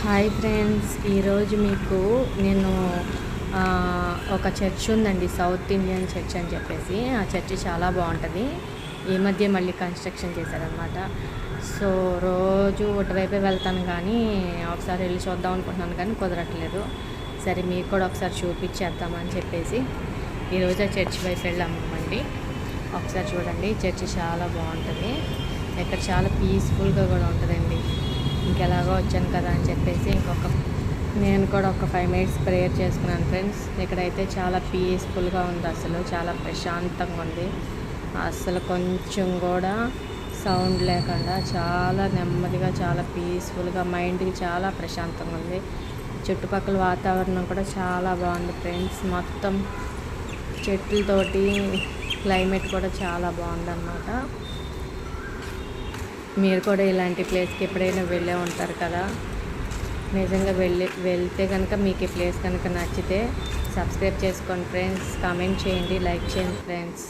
Hi friends, ఈరోజు మీకు నేను ఒక చర్చ్ ఉందండి, సౌత్ ఇండియన్ చర్చ్ అని చెప్పేసి. ఆ చర్చ్ చాలా బాగుంటుంది. ఈ మధ్య మళ్ళీ కన్స్ట్రక్షన్ చేశారనమాట. సో రోజు ఒకవైపే వెళ్తాను, కానీ ఒకసారి వెళ్ళి చూద్దాం అనుకుంటున్నాను, కానీ కుదరట్లేదు. సరే మీకు కూడా ఒకసారి చూపించేద్దామని చెప్పేసి ఈరోజు ఆ చర్చ్ వైపు వెళ్ళామండి. ఒకసారి చూడండి, చర్చ్ చాలా బాగుంటుంది. ఇక్కడ చాలా పీస్ఫుల్గా కూడా ఉంటుందండి. ఇంకెలాగో వచ్చాను కదా అని చెప్పేసి నేను కూడా ఒక 5 minutes ప్రేయర్ చేసుకున్నాను ఫ్రెండ్స్. ఇక్కడైతే చాలా పీస్ఫుల్గా ఉంది, అసలు చాలా ప్రశాంతంగా ఉంది. అసలు కొంచెం కూడా సౌండ్ లేకుండా చాలా నెమ్మదిగా, చాలా పీస్ఫుల్గా, మైండ్కి చాలా ప్రశాంతంగా ఉంది. చుట్టుపక్కల వాతావరణం కూడా చాలా బాగుంది ఫ్రెండ్స్. మొత్తం చెట్లతోటి క్లైమేట్ కూడా చాలా బాగుందన్నమాట. మీరు కూడా ఇలాంటి ప్లేస్కి ఎప్పుడైనా వెళ్ళే ఉంటారు కదా. నిజంగా వెళ్తే కనుక మీకు ఈ ప్లేస్ కనుక నచ్చితే సబ్స్క్రైబ్ చేసుకోండి ఫ్రెండ్స్. కామెంట్ చేయండి, లైక్ చేయండి ఫ్రెండ్స్.